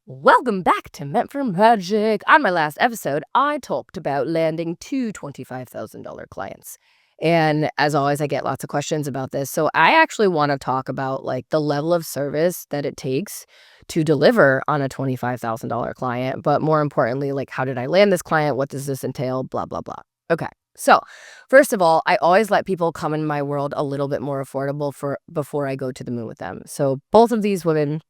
Welcome back to Meant for Magic. On my last episode, I talked about landing two $25,000 clients. And as always, I get lots of questions about this. So I actually want to talk about like the level of service that it takes to deliver on a $25,000 client. But more importantly, like how did I land this client? What does this entail? Blah, blah, blah. Okay. So first of all, I always let people come in my world a little bit more affordable for before I go to the moon with them. So both of these women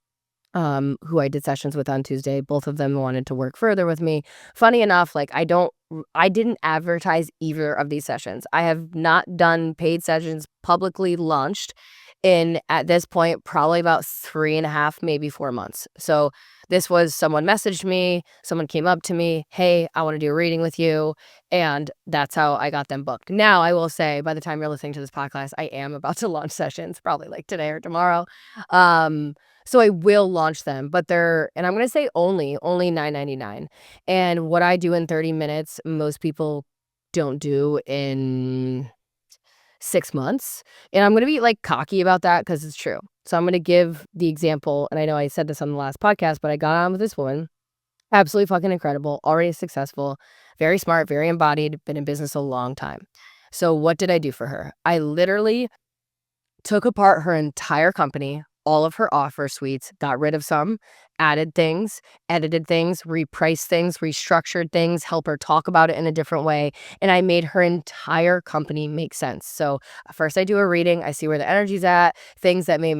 who I did sessions with on Tuesday. Both of them wanted to work further with me. Funny enough, like I didn't advertise either of these sessions. I have not done paid sessions publicly launched in, at this point, probably about 3.5, maybe 4 months. So this was someone messaged me, someone came up to me, hey, I want to do a reading with you. And that's how I got them booked. Now, I will say, by the time you're listening to this podcast, I am about to launch sessions, probably like today or tomorrow. So I will launch them, but and I'm going to say only $9.99. And what I do in 30 minutes, most people don't do in 6 months. And I'm going to be like cocky about that because it's true. So I'm going to give the example. And I know I said this on the last podcast, but I got on with this woman. Absolutely fucking incredible. Already successful. Very smart, very embodied. Been in business a long time. So what did I do for her? I literally took apart her entire company, all of her offer suites, got rid of some, added things, edited things, repriced things, restructured things, help her talk about it in a different way. And I made her entire company make sense. So first I do a reading. I see where the energy's at, things that may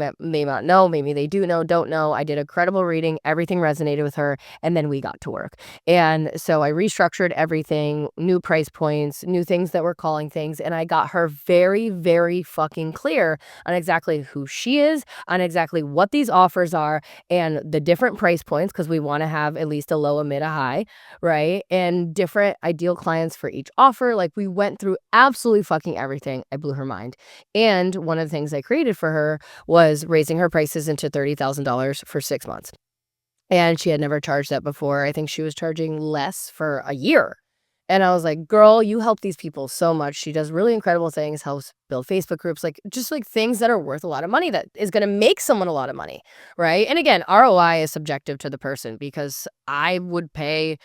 not know, maybe they do know, don't know. I did a credible reading. Everything resonated with her. And then we got to work. And so I restructured everything, new price points, new things that we're calling things. And I got her very, very fucking clear on exactly who she is, on exactly what these offers are, and the different price points, because we want to have at least a low, a mid, a high, right? And different ideal clients for each offer. Like we went through absolutely fucking everything. I blew her mind. And one of the things I created for her was raising her prices into $30,000 for 6 months. And she had never charged that before. I think she was charging less for a year. And I was like, girl, you help these people so much. She does really incredible things, helps build Facebook groups, like just like things that are worth a lot of money that is going to make someone a lot of money, right? And again, ROI is subjective to the person because I would pay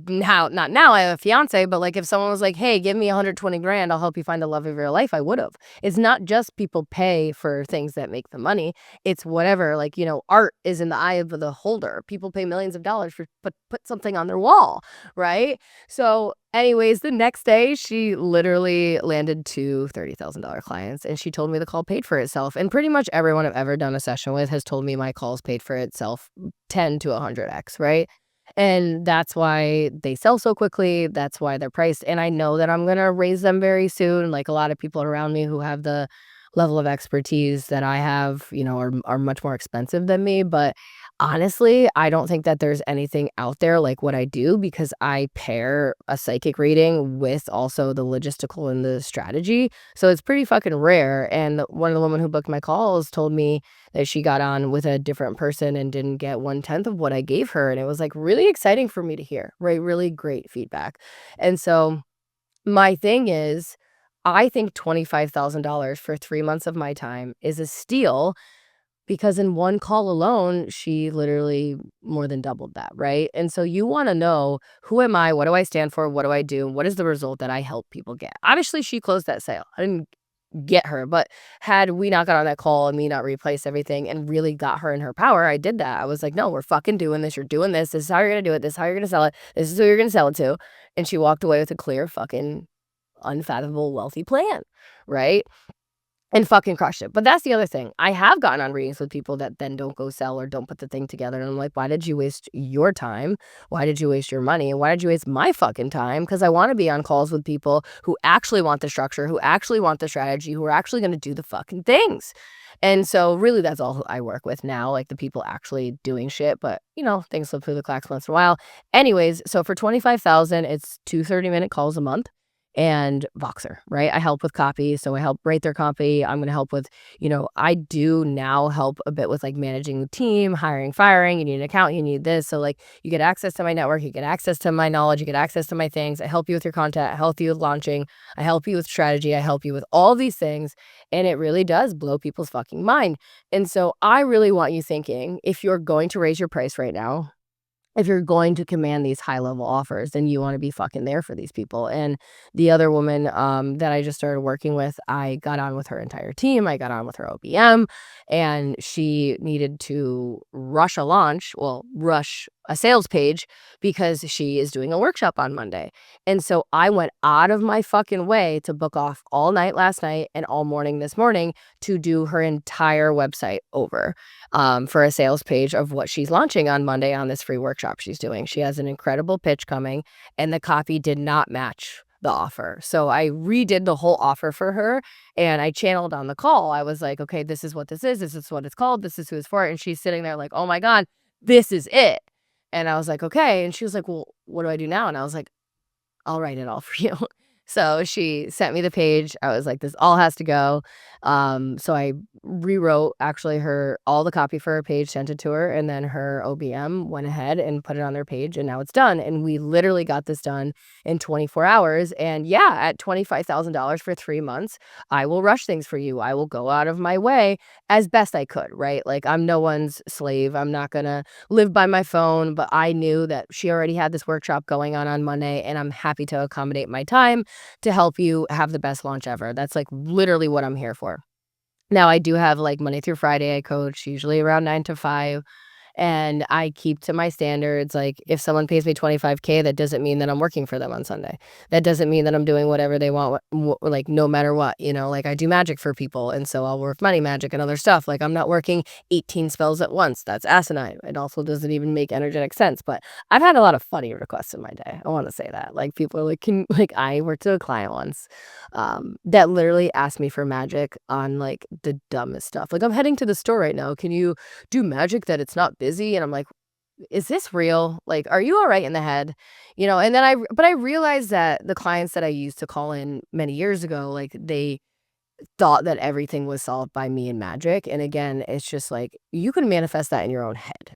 now, not now, I have a fiance, but like if someone was like, hey, give me 120 grand, I'll help you find the love of your life, I would have. It's not just people pay for things that make the money. It's whatever, like, art is in the eye of the holder. People pay millions of dollars for put something on their wall, right? So anyways, the next day, she literally landed two $30,000 clients, and she told me the call paid for itself. And pretty much everyone I've ever done a session with has told me my calls paid for itself 10 to 100x, right? And that's why they sell so quickly. That's why they're priced. And I know that I'm going to raise them very soon. Like a lot of people around me who have the level of expertise that I have, are much more expensive than me. But honestly, I don't think that there's anything out there like what I do because I pair a psychic reading with also the logistical and the strategy. So it's pretty fucking rare. And one of the women who booked my calls told me that she got on with a different person and didn't get 1/10 of what I gave her. And it was like really exciting for me to hear, right? Really great feedback. And so my thing is, I think $25,000 for 3 months of my time is a steal because in one call alone, she literally more than doubled that, right? And so you want to know, who am I? What do I stand for? What do I do? What is the result that I help people get? Obviously, she closed that sale. I didn't get her, but had we not got on that call and me not replace everything and really got her in her power, I did that. I was like, no, we're fucking doing this. You're doing this. This is how you're going to do it. This is how you're going to sell it. This is who you're going to sell it to. And she walked away with a clear fucking unfathomable wealthy plan, right? And fucking crushed it. But that's the other thing. I have gotten on readings with people that then don't go sell or don't put the thing together. And I'm like, why did you waste your time? Why did you waste your money? And why did you waste my fucking time? Because I want to be on calls with people who actually want the structure, who actually want the strategy, who are actually going to do the fucking things. And so really that's all I work with now, like the people actually doing shit. But, things slip through the cracks once in a while. Anyways, so for 25,000, it's 2 30-minute calls a month. And Voxer, right? I help with copy. So I help write their copy. I'm going to help with, I do now help a bit with like managing the team, hiring, firing. You need an account, you need this. So like you get access to my network, you get access to my knowledge, you get access to my things. I help you with your content. I help you with launching. I help you with strategy. I help you with all these things. And it really does blow people's fucking mind. And so I really want you thinking, if you're going to raise your price right now, if you're going to command these high level offers, then you want to be fucking there for these people. And the other woman that I just started working with, I got on with her entire team. I got on with her OBM, and she needed to rush a launch, well, rush a sales page because she is doing a workshop on Monday. And so I went out of my fucking way to book off all night last night and all morning this morning to do her entire website over for a sales page of what she's launching on Monday on this free workshop she's doing. She has an incredible pitch coming, and the copy did not match the offer. So I redid the whole offer for her, and I channeled on the call. I was like, okay, this is what this is. This is what it's called. This is who it's for. And she's sitting there like, oh my God, this is it. And I was like, okay. And she was like, well, what do I do now? And I was like, I'll write it all for you. So she sent me the page. I was like, this all has to go. So I rewrote actually her all the copy for her page, sent it to her, and then her OBM went ahead and put it on their page, and now it's done. And we literally got this done in 24 hours. And yeah, at $25,000 for 3 months, I will rush things for you. I will go out of my way as best I could, right? Like I'm no one's slave. I'm not gonna live by my phone, but I knew that she already had this workshop going on Monday, and I'm happy to accommodate my time to help you have the best launch ever. That's like literally what I'm here for. Now, I do have like Monday through Friday, I coach usually around 9 to 5. And I keep to my standards. Like, if someone pays me 25K, that doesn't mean that I'm working for them on Sunday. That doesn't mean that I'm doing whatever they want, like, no matter what, like, I do magic for people, and so I'll work money magic and other stuff. Like, I'm not working 18 spells at once. That's asinine. It also doesn't even make energetic sense, but I've had a lot of funny requests in my day. I wanna say that. Like, people are like, "Can" like, I worked with a client once, that literally asked me for magic on, like, the dumbest stuff. Like, "I'm heading to the store right now. Can you do magic that it's not busy?" And I'm like, "Is this real? Like, are you all right in the head?" And then but I realized that the clients that I used to call in many years ago, like, they thought that everything was solved by me and magic. And again, it's just like, you can manifest that in your own head.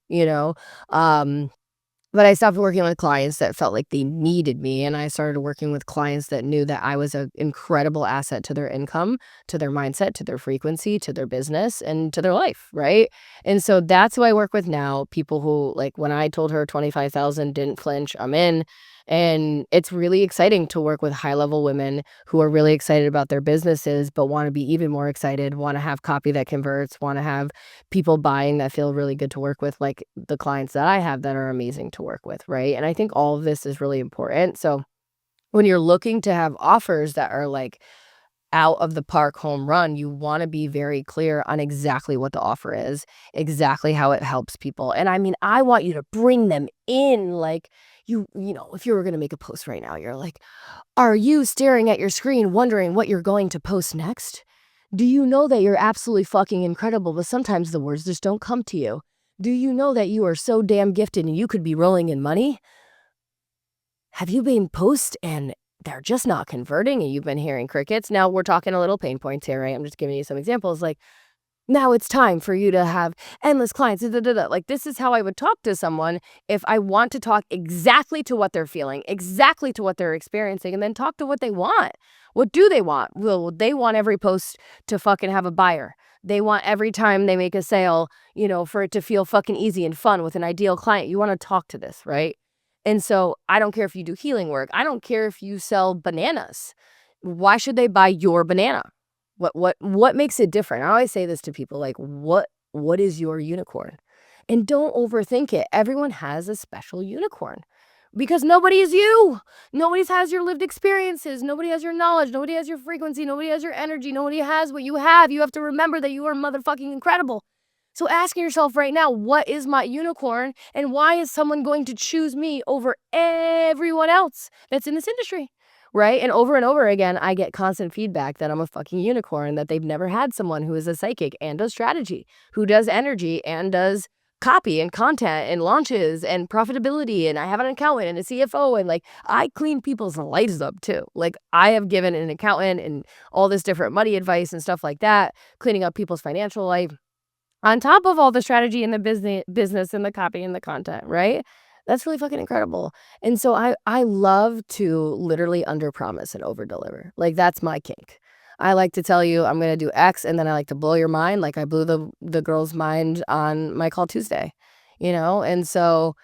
But I stopped working with clients that felt like they needed me, and I started working with clients that knew that I was an incredible asset to their income, to their mindset, to their frequency, to their business, and to their life, right? And so that's who I work with now. People who, like, when I told her 25,000 didn't flinch, I'm in. And it's really exciting to work with high-level women who are really excited about their businesses, but want to be even more excited, want to have copy that converts, want to have people buying that feel really good to work with, like the clients that I have that are amazing to work with, right? And I think all of this is really important. So when you're looking to have offers that are like out of the park home run, you want to be very clear on exactly what the offer is, exactly how it helps people. And I mean, I want you to bring them in. Like, if you were going to make a post right now, you're like, are you staring at your screen wondering what you're going to post next? Do you know that you're absolutely fucking incredible, but sometimes the words just don't come to you? Do you know that you are so damn gifted and you could be rolling in money? Have you been post and they're just not converting and you've been hearing crickets? Now we're talking a little pain points here, right? I'm just giving you some examples. Like, now it's time for you to have endless clients. Da, da, da, da. Like, this is how I would talk to someone if I want to talk exactly to what they're feeling, exactly to what they're experiencing, and then talk to what they want. What do they want? Well, they want every post to fucking have a buyer. They want every time they make a sale, for it to feel fucking easy and fun with an ideal client. You want to talk to this, right? And so I don't care if you do healing work. I don't care if you sell bananas. Why should they buy your banana? What makes it different? I always say this to people, like, what is your unicorn? And don't overthink it. Everyone has a special unicorn because nobody is you. Nobody has your lived experiences. Nobody has your knowledge. Nobody has your frequency. Nobody has your energy. Nobody has what you have. You have to remember that you are motherfucking incredible. So ask yourself right now, what is my unicorn and why is someone going to choose me over everyone else that's in this industry? Right? And over again, I get constant feedback that I'm a fucking unicorn, that they've never had someone who is a psychic and does strategy, who does energy and does copy and content and launches and profitability. And I have an accountant and a CFO, and like, I clean people's lives up too. Like, I have given an accountant and all this different money advice and stuff like that, cleaning up people's financial life on top of all the strategy and the business and the copy and the content, right? That's really fucking incredible. And so I love to literally underpromise and overdeliver. Like, that's my kink. I like to tell you I'm gonna do X, and then I like to blow your mind, like I blew the girl's mind on my call Tuesday. And so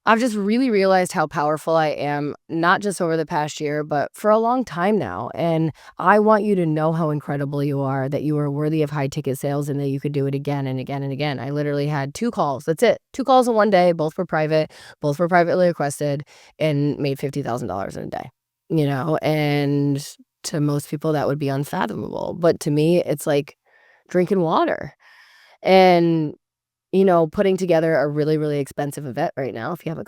I've just really realized how powerful I am, not just over the past year, but for a long time now. And I want you to know how incredible you are, that you are worthy of high ticket sales and that you could do it again and again and again. I literally had 2 calls. That's it. 2 calls in one day. Both were private, both were privately requested, and made $50,000 in a day, and to most people that would be unfathomable. But to me, it's like drinking water. And putting together a really, really expensive event right now, if you haven't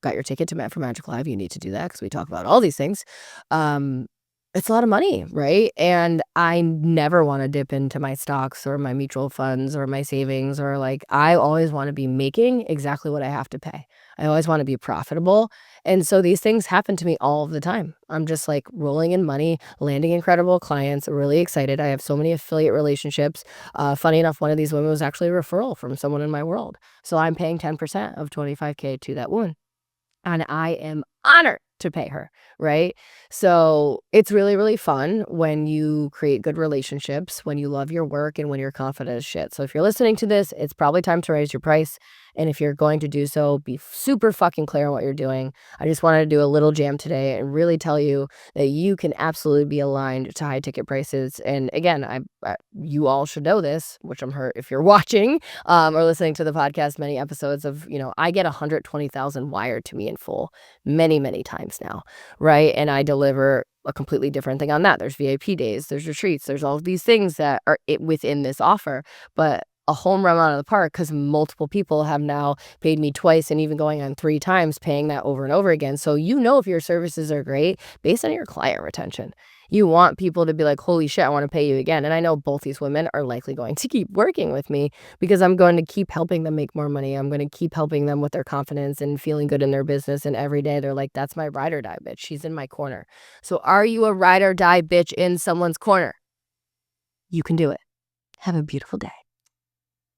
got your ticket to Met for Magic Live, you need to do that because we talk about all these things. Um, it's a lot of money, right? And I never want to dip into my stocks or my mutual funds or my savings, or like, I always want to be making exactly what I have to pay. I always want to be profitable. And so these things happen to me all of the time. I'm just like rolling in money, landing incredible clients, really excited. I have so many affiliate relationships. Funny enough, one of these women was actually a referral from someone in my world. So I'm paying 10% of 25K to that woman. And I am honored to pay her, right? So it's really, really fun when you create good relationships, when you love your work, and when you're confident as shit. So if you're listening to this, it's probably time to raise your price. And if you're going to do so, be super fucking clear on what you're doing. I just wanted to do a little jam today and really tell you that you can absolutely be aligned to high ticket prices. And again, you all should know this, which I'm hurt if you're watching or listening to the podcast, many episodes of, I get 120,000 wired to me in full many, many times now, right? And I deliver a completely different thing on that. There's VIP days, there's retreats, there's all of these things that are within this offer, but a home run out of the park because multiple people have now paid me twice and even going on 3 times, paying that over and over again. So if your services are great based on your client retention. You want people to be like, holy shit, I want to pay you again. And I know both these women are likely going to keep working with me because I'm going to keep helping them make more money. I'm going to keep helping them with their confidence and feeling good in their business. And every day they're like, that's my ride or die bitch. She's in my corner. So are you a ride or die bitch in someone's corner? You can do it. Have a beautiful day.